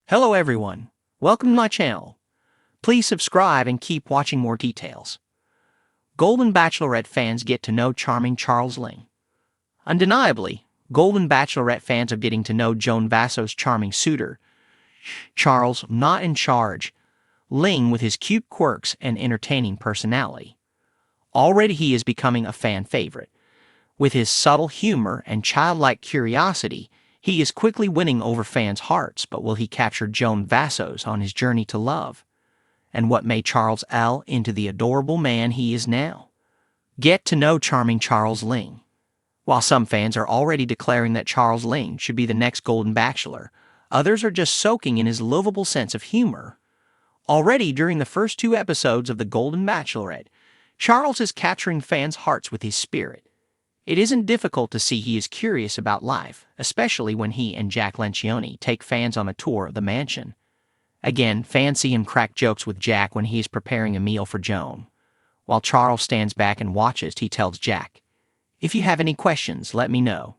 Hello everyone, welcome to my channel. Please subscribe and keep watching more details. Golden Bachelorette fans get to know charming Charles Ling. Undeniably, Golden Bachelorette fans are getting to know Joan Vasso's charming suitor, Charles not in charge, Ling with his cute quirks and entertaining personality. Already he is becoming a fan favorite. With his subtle humor and childlike curiosity, he is quickly winning over fans' hearts, but will he capture Joan Vasso's on his journey to love? And what made Charles L. into the adorable man he is now? Get to know charming Charles Ling. While some fans are already declaring that Charles Ling should be the next Golden Bachelor, others are just soaking in his lovable sense of humor. Already during the first 2 episodes of The Golden Bachelorette, Charles is capturing fans' hearts with his spirit. It isn't difficult to see he is curious about life, especially when he and Jack Lencioni take fans on a tour of the mansion. Again, fans see him crack jokes with Jack when he is preparing a meal for Joan. While Charles stands back and watches, he tells Jack, "If you have any questions, let me know."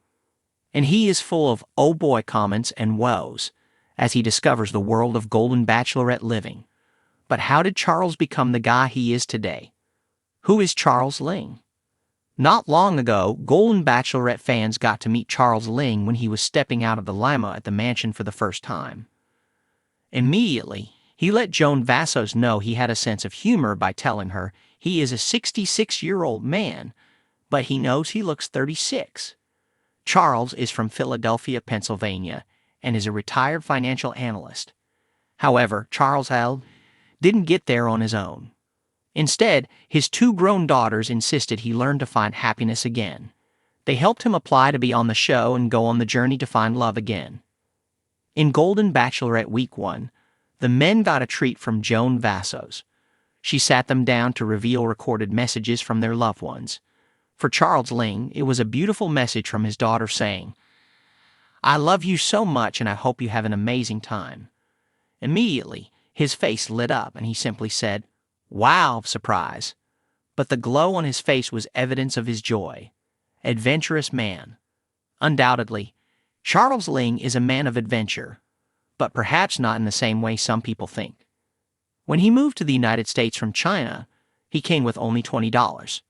And he is full of "oh boy" comments and woes as he discovers the world of Golden Bachelorette living. But how did Charles become the guy he is today? Who is Charles Ling? Not long ago, Golden Bachelorette fans got to meet Charles Ling when he was stepping out of the limo at the mansion for the first time. Immediately, he let Joan Vassos know he had a sense of humor by telling her he is a 66-year-old man, but he knows he looks 36. Charles is from Philadelphia, Pennsylvania, and is a retired financial analyst. However, Charles L. didn't get there on his own. Instead, his 2 grown daughters insisted he learn to find happiness again. They helped him apply to be on the show and go on the journey to find love again. In Golden Bachelorette Week 1, the men got a treat from Joan Vassos. She sat them down to reveal recorded messages from their loved ones. For Charles Ling, it was a beautiful message from his daughter saying, "I love you so much and I hope you have an amazing time." Immediately, his face lit up and he simply said, "Wow," of surprise. But the glow on his face was evidence of his joy. Adventurous man. Undoubtedly, Charles Ling is a man of adventure, but perhaps not in the same way some people think. When he moved to the United States from China, he came with only $20.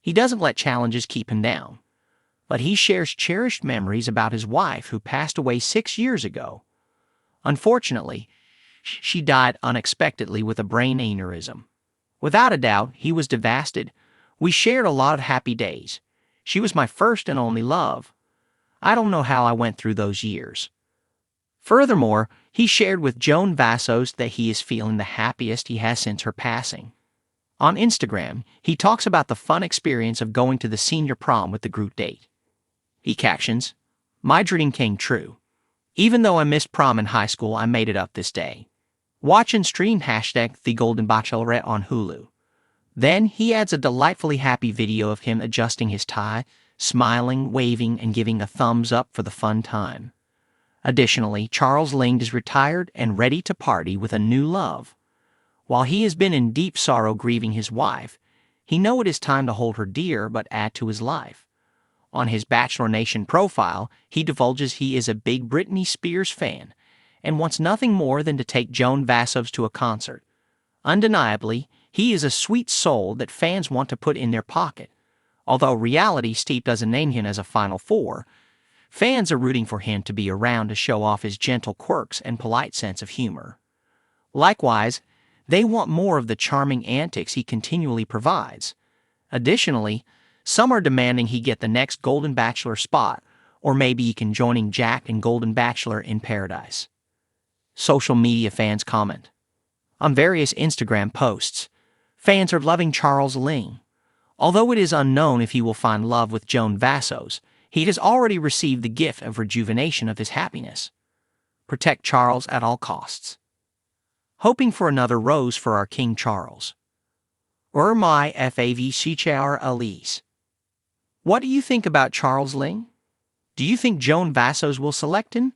He doesn't let challenges keep him down, but he shares cherished memories about his wife who passed away 6 years ago. Unfortunately, she died unexpectedly with a brain aneurysm. Without a doubt, he was devastated. "We shared a lot of happy days. She was my first and only love. I don't know how I went through those years." Furthermore, he shared with Joan Vassos that he is feeling the happiest he has since her passing. On Instagram, he talks about the fun experience of going to the senior prom with the group date. He captions, "My dream came true. Even though I missed prom in high school, I made it up this day. Watch and stream #The Golden Bachelorette on Hulu." Then he adds a delightfully happy video of him adjusting his tie, smiling, waving, and giving a thumbs up for the fun time. Additionally, Charles Ling is retired and ready to party with a new love. While he has been in deep sorrow grieving his wife, he knows it is time to hold her dear but add to his life. On his Bachelor Nation profile, he divulges he is a big Britney Spears fan and wants nothing more than to take Joan Vassos to a concert. Undeniably, he is a sweet soul that fans want to put in their pocket. Although reality Steve doesn't name him as a Final Four, fans are rooting for him to be around to show off his gentle quirks and polite sense of humor. Likewise, they want more of the charming antics he continually provides. Additionally, some are demanding he get the next Golden Bachelor spot, or maybe he can join Jack and Golden Bachelor in Paradise. Social media fans comment. On various Instagram posts, fans are loving Charles Ling. Although it is unknown if he will find love with Joan Vassos, he has already received the gift of rejuvenation of his happiness. Protect Charles at all costs. Hoping for another rose for our King Charles. My favchr Elise. What do you think about Charles Ling? Do you think Joan Vassos will select him?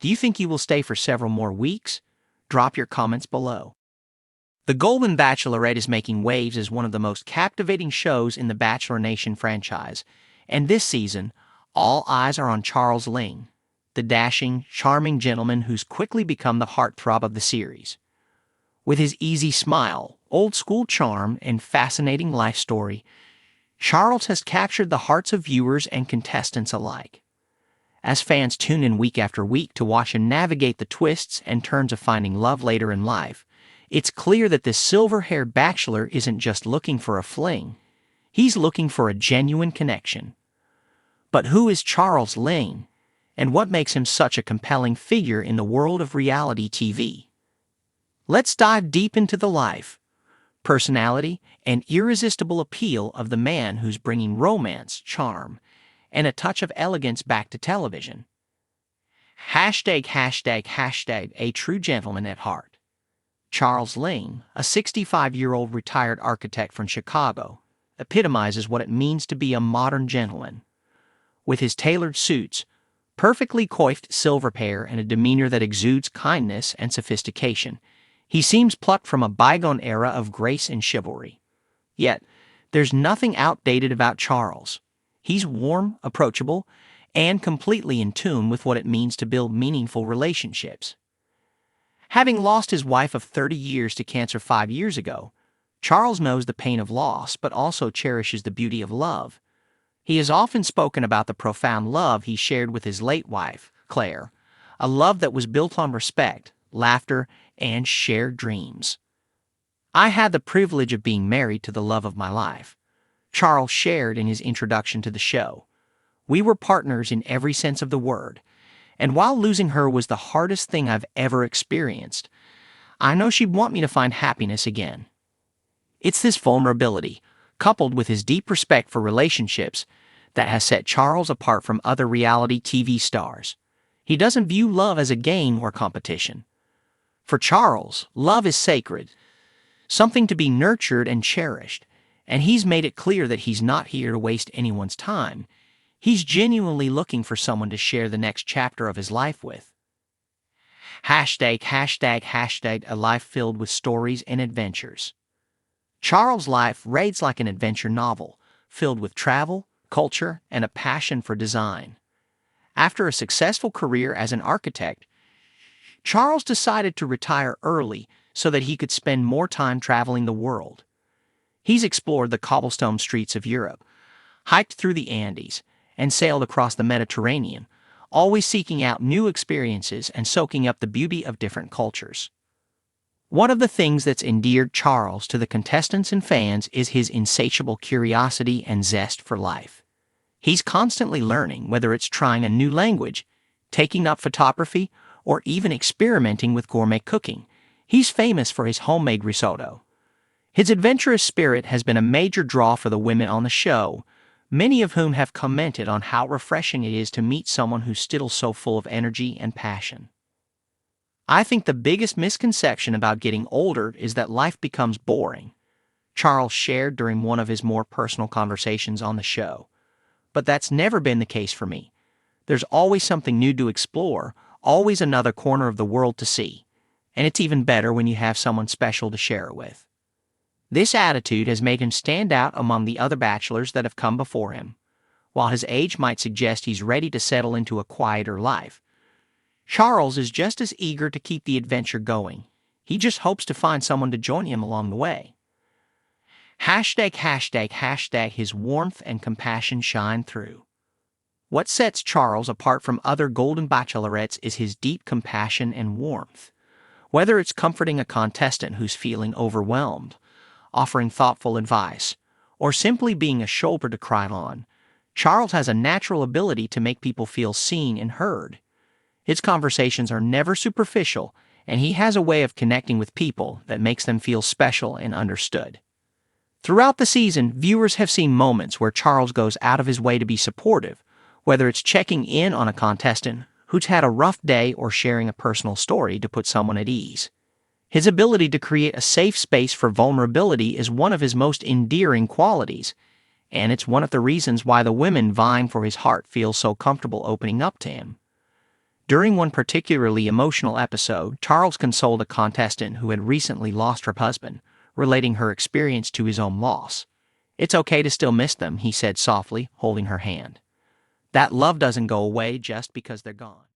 Do you think he will stay for several more weeks? Drop your comments below. The Golden Bachelorette is making waves as one of the most captivating shows in the Bachelor Nation franchise, and this season, all eyes are on Charles Ling. the dashing, charming gentleman who's quickly become the heartthrob of the series. With his easy smile, old-school charm, and fascinating life story, Charles has captured the hearts of viewers and contestants alike. As fans tune in week after week to watch him navigate the twists and turns of finding love later in life, it's clear that this silver-haired bachelor isn't just looking for a fling. He's looking for a genuine connection. But who is Charles Ling, and what makes him such a compelling figure in the world of reality TV? Let's dive deep into the life, personality, and irresistible appeal of the man who's bringing romance, charm, and a touch of elegance back to television. ####, a true gentleman at heart. Charles Ling, a 65-year-old retired architect from Chicago, epitomizes what it means to be a modern gentleman. With his tailored suits, perfectly coiffed silver hair, and a demeanor that exudes kindness and sophistication, he seems plucked from a bygone era of grace and chivalry. Yet, there's nothing outdated about Charles. He's warm, approachable, and completely in tune with what it means to build meaningful relationships. Having lost his wife of 30 years to cancer 5 years ago, Charles knows the pain of loss but also cherishes the beauty of love. He has often spoken about the profound love he shared with his late wife, Claire, a love that was built on respect, laughter, and shared dreams. "I had the privilege of being married to the love of my life," Charles shared in his introduction to the show. "We were partners in every sense of the word, and while losing her was the hardest thing I've ever experienced, I know she'd want me to find happiness again." It's this vulnerability, coupled with his deep respect for relationships, that has set Charles apart from other reality TV stars. He doesn't view love as a game or competition. For Charles, love is sacred, something to be nurtured and cherished, and he's made it clear that he's not here to waste anyone's time. He's genuinely looking for someone to share the next chapter of his life with. ###, a life filled with stories and adventures. Charles' life reads like an adventure novel, filled with travel, culture, and a passion for design. After a successful career as an architect, Charles decided to retire early so that he could spend more time traveling the world. He's explored the cobblestone streets of Europe, hiked through the Andes, and sailed across the Mediterranean, always seeking out new experiences and soaking up the beauty of different cultures. One of the things that's endeared Charles to the contestants and fans is his insatiable curiosity and zest for life. He's constantly learning, whether it's trying a new language, taking up photography, or even experimenting with gourmet cooking. He's famous for his homemade risotto. His adventurous spirit has been a major draw for the women on the show, many of whom have commented on how refreshing it is to meet someone who's still so full of energy and passion. "I think the biggest misconception about getting older is that life becomes boring," Charles shared during one of his more personal conversations on the show. "But that's never been the case for me. There's always something new to explore, always another corner of the world to see, and it's even better when you have someone special to share it with." This attitude has made him stand out among the other bachelors that have come before him. While his age might suggest he's ready to settle into a quieter life, Charles is just as eager to keep the adventure going. He just hopes to find someone to join him along the way. ###, his warmth and compassion shine through. What sets Charles apart from other Golden Bachelorettes is his deep compassion and warmth. Whether it's comforting a contestant who's feeling overwhelmed, offering thoughtful advice, or simply being a shoulder to cry on, Charles has a natural ability to make people feel seen and heard. His conversations are never superficial, and he has a way of connecting with people that makes them feel special and understood. Throughout the season, viewers have seen moments where Charles goes out of his way to be supportive, whether it's checking in on a contestant who's had a rough day or sharing a personal story to put someone at ease. His ability to create a safe space for vulnerability is one of his most endearing qualities, and it's one of the reasons why the women vying for his heart feel so comfortable opening up to him. During one particularly emotional episode, Charles consoled a contestant who had recently lost her husband, relating her experience to his own loss. "It's okay to still miss them," he said softly, holding her hand. "That love doesn't go away just because they're gone."